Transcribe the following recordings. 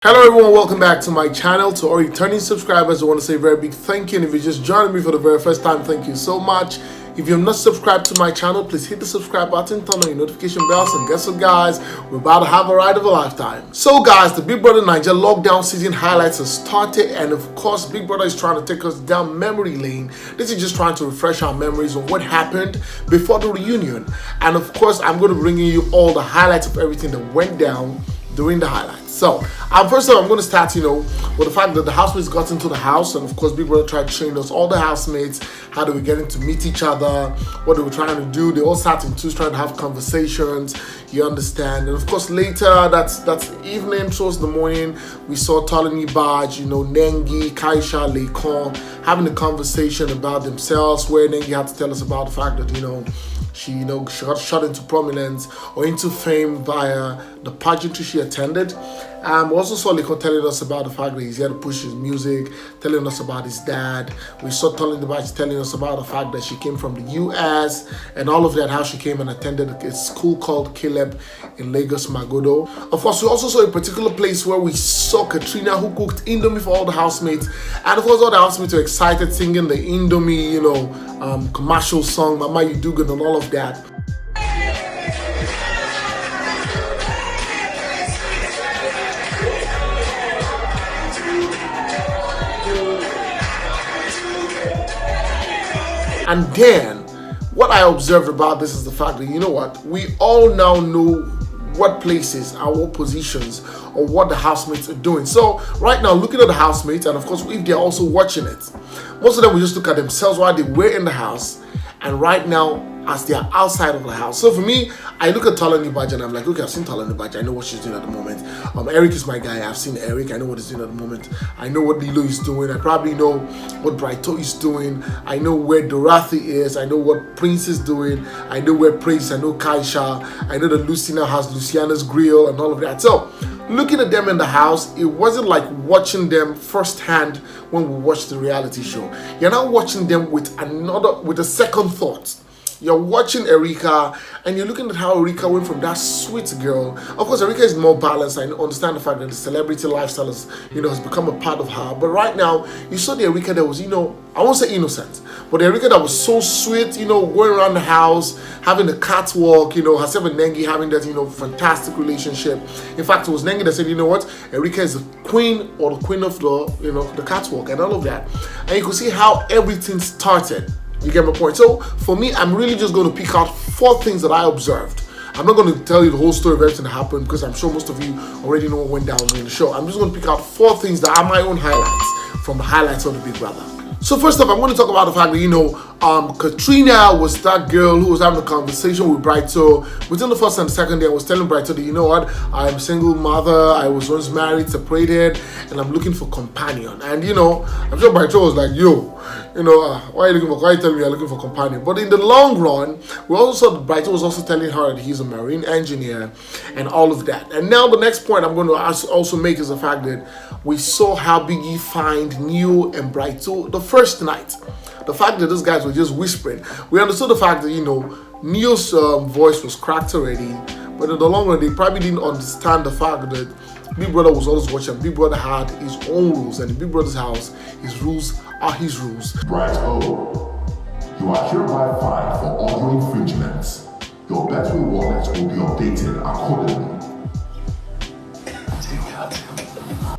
Hello everyone, welcome back to my channel. To all returning subscribers, I want to say a very big thank you, and if you just joined me for the very first time, thank you so much. If you have not subscribed to my channel, please hit the subscribe button, turn on your notification bells, and guess what guys, we're about to have a ride of a lifetime. So guys, the Big Brother Naija Lockdown season highlights have started, and of course Big Brother is trying to take us down memory lane. This is just trying to refresh our memories of what happened before the reunion, and of course I'm going to bring you all the highlights of everything that went down during the highlights. So, first of all, I'm going to start, with the fact that the housemates got into the house, and of course, Big Brother tried to train us, all the housemates, how they were getting to meet each other, what they were trying to do. They all sat in twos trying to have conversations, you understand. And of course, later, that's evening, towards the morning, we saw Bbnaija, Nengi, Kaisha, Lekon, having a conversation about themselves, where Nengi had to tell us about the fact that, she got shot into prominence or into fame via the pageantry she attended. We also saw Lekon telling us about the fact that he's here to push his music, telling us about his dad. We saw Bbnaija telling us about the fact that she came from the US and all of that, how she came and attended a school called Caleb in Lagos, Magodo. Of course, we also saw a particular place where we saw KA3NA, who cooked Indomie for all the housemates. And of course, all the housemates were excited singing the Indomie, commercial song, Mama You Do Good, and all of that. And then, what I observed about this is the fact that, we all now know what places and what positions or what the housemates are doing. So, right now, looking at the housemates, and of course, if they're also watching it, most of them will just look at themselves while they were in the house, and right now, as they are outside of the house. So for me, I look at Bbnaija and I'm like, okay, I've seen Bbnaija, I know what she's doing at the moment. Eric is my guy, I've seen Eric, I know what he's doing at the moment. I know what Lilo is doing, I probably know what Brighto is doing, I know where Dorothy is, I know what Prince is doing, I know where Praise, I know Kaisha, I know that Lucina has Luciana's grill and all of that. So, looking at them in the house, it wasn't like watching them firsthand when we watched the reality show. You're now watching them with a second thought. You're watching Erika, and you're looking at how Erika went from that sweet girl. Of course, Erika is more balanced. I understand the fact that the celebrity lifestyle has become a part of her. But right now, you saw the Erika that was, I won't say innocent, but the Erika that was so sweet, going around the house, having the catwalk, herself and Nengi having that, fantastic relationship. In fact, it was Nengi that said, Erika is the queen or the queen of the catwalk and all of that. And you could see how everything started. You get my point? So, for me, I'm really just going to pick out 4 things that I observed. I'm not going to tell you the whole story of everything that happened because I'm sure most of you already know what went down during the show. I'm just going to pick out 4 things that are my own highlights from the highlights of the Big Brother. So first off, I'm going to talk about the fact that, KA3NA was that girl who was having a conversation with Brighto. Within the first and second day, I was telling Brighto that, I'm a single mother, I was once married, separated, and I'm looking for companion. And, I'm sure Brighto was like, why are you telling me you're looking for companion? But in the long run, we also saw that Brighto was also telling her that he's a marine engineer and all of that. And now the next point I'm going to also make is the fact that we saw how Biggie find Neo and Brighto the first night. The fact that these guys were just whispering. We understood the fact that, Neo's voice was cracked already. But in the long run, they probably didn't understand the fact that Big Brother was always watching. Big Brother had his own rules. And in Big Brother's house, his rules are his rules. Brighto, you are hereby fined for audio infringements. Your Betway wallet will be updated accordingly.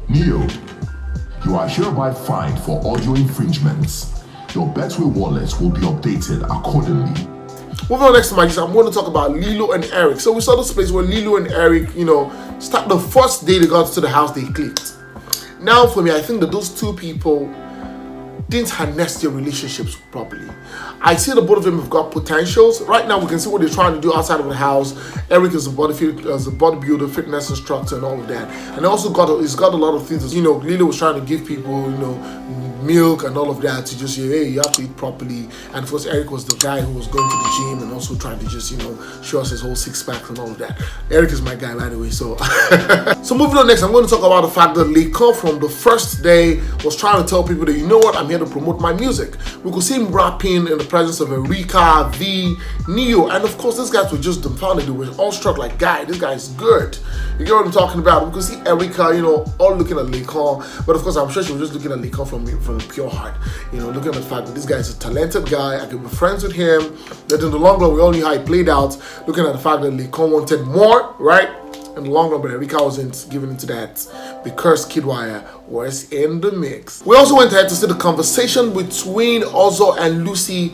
Neo, you are hereby fined for audio infringements. Your Betway wallet will be updated accordingly. Moving on next to my gist, I'm going to talk about Lilo and Eric. So we saw this place where Lilo and Eric, start the first day they got to the house, they clicked. Now for me, I think that those two people didn't harness their relationships properly. I see that both of them have got potentials. Right now, we can see what they're trying to do outside of the house. Eric is a bodybuilder, fitness instructor, and all of that. And also he's got a lot of things. Lilo was trying to give people, milk and all of that to just say, hey, you have to eat properly. And of course, Eric was the guy who was going to the gym and also trying to just, show us his whole six packs and all of that. Eric is my guy, by the way. So, so moving on next, I'm going to talk about the fact that Lilo from the first day was trying to tell people that, you know what, I'm here to promote my music. We could see him rapping in the presence of Erika, V, Neo, and of course, these guys were just dumbfounded. They were all struck like, guy, this guy is good. You get what I'm talking about? We could see Erika, all looking at Lilo, but of course, I'm sure she was just looking at Lilo from a pure heart. Looking at the fact that this guy is a talented guy. I could be friends with him. That in the long run, we all knew how he played out. Looking at the fact that Lilo wanted more, right? In the long run, but Erika wasn't giving into that because Kidwire was in the mix. We also went ahead to see the conversation between Ozo and Lucy,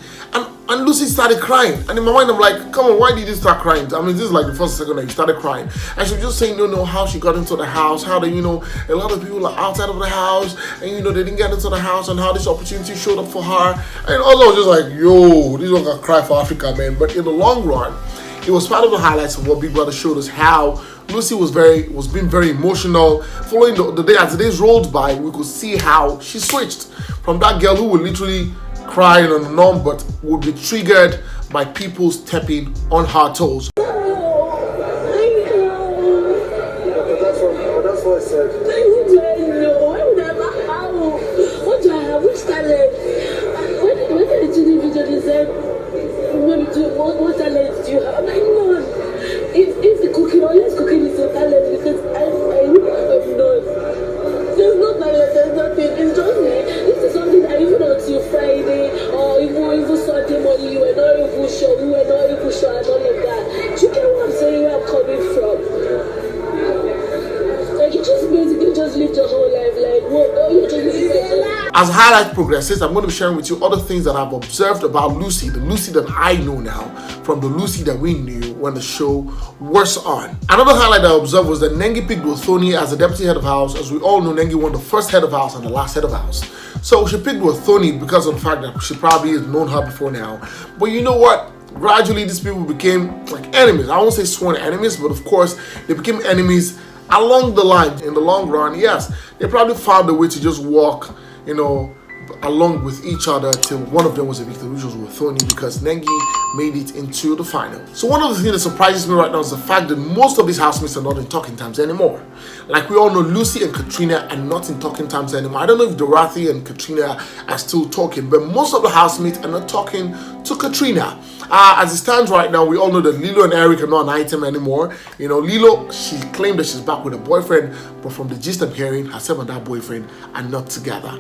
and Lucy started crying. And in my mind, I'm like, come on, why did you start crying? I mean, this is like the first second that you started crying. And she was just saying, how she got into the house, how they, a lot of people are outside of the house, and they didn't get into the house, and how this opportunity showed up for her. And Ozo was just like, yo, this was a cry for Africa, man. But in the long run, it was part of the highlights of what Big Brother showed us, how Lucy was being very emotional. Following the day, as the days rolled by, we could see how she switched from that girl who would literally cry on the norm, but would be triggered by people stepping on her toes. That's what I said. I never how. What do I have? Which talent? When did the video they said, what talent do you have? I'm like, none. If the cooking, let's cooking is a talent, because I have none. There's no talent, there's nothing. It's just me. This is something that even until Friday or even Sunday morning, you were not even sure, and all of that. Do you get what I'm saying, where I'm coming from? Like, you just basically just live your whole life like, what? You just live your life. As highlight progresses, I'm going to be sharing with you other things that I've observed about Lucy, the Lucy that I know now, from the Lucy that we knew when the show was on. Another highlight I observed was that Nengi picked Wothoni as the deputy head of house. As we all know, Nengi won the first head of house and the last head of house. So she picked Wothoni because of the fact that she probably has known her before now. But you know what? Gradually, these people became like enemies. I won't say sworn enemies, but of course, they became enemies along the line. In the long run, yes, they probably found a way to just walk, along with each other till one of them was evicted, which was Wothoni, because Nengi made it into the final. So one of the things that surprises me right now is the fact that most of these housemates are not in talking times anymore. Like we all know, Lucy and Katrina are not in talking times anymore. I don't know if Dorothy and Katrina are still talking, but most of the housemates are not talking to Katrina. As it stands right now, we all know that Lilo and Eric are not an item anymore. Lilo, she claimed that she's back with a boyfriend, but from the gist I'm hearing, herself and that boyfriend are not together.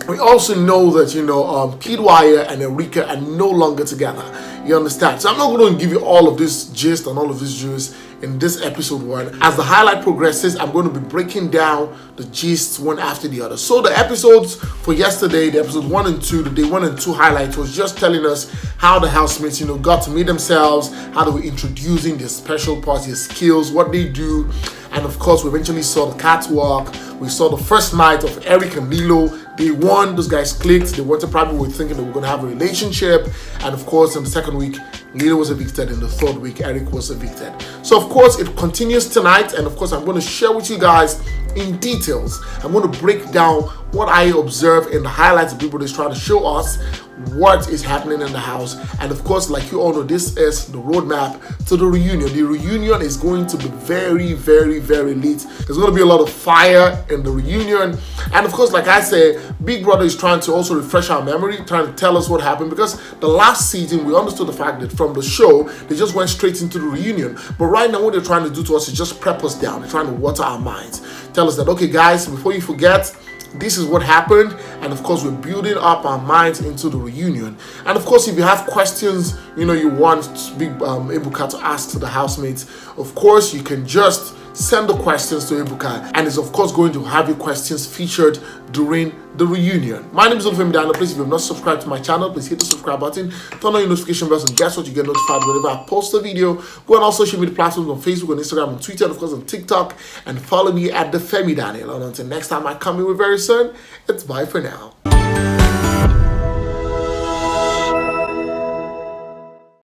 We also know that, Kidwire and Erika are no longer together. You understand? So I'm not going to give you all of this gist and all of this juice in this episode one. As the highlight progresses, I'm going to be breaking down the gists one after the other. So the episodes for yesterday, the episode 1 and 2, the day 1 and 2 highlights was just telling us how the housemates, got to meet themselves, how they were introducing their special parts, their skills, what they do. And of course, we eventually saw the catwalk. We saw the first night of Eric and Lilo. They won. Those guys clicked. They were probably thinking they were going to have a relationship. And of course, in the second week, Lilo was evicted. In the third week, Eric was evicted. So of course, it continues tonight. And of course, I'm going to share with you guys in details. I'm going to break down what I observe in the highlights of people that's trying to show us what is happening in the house. And of course, like you all know, this is the roadmap to the reunion. The reunion is going to be very, very, very lit. There's going to be a lot of fire in the reunion. And of course, like I said, Big Brother is trying to also refresh our memory, trying to tell us what happened, because the last season we understood the fact that from the show they just went straight into the reunion. But right now what they're trying to do to us is just prep us down. They're trying to water our minds, tell us that, okay guys, before you forget, this is what happened. And of course, we're building up our minds into the reunion. And of course, if you have questions, you want Big Ebuka to ask to the housemates, of course, you can just send the questions to Ebuka, and it's of course going to have your questions featured during the reunion. My name is Olufemi. Please, if you have not subscribed to my channel, please hit the subscribe button, turn on your notification bells, and guess what? You get notified whenever I post a video. Go on all social media platforms on Facebook, on Instagram, on Twitter, and of course on TikTok, and follow me at the Femi Daniel. And until next time I come your way very soon, it's bye for now.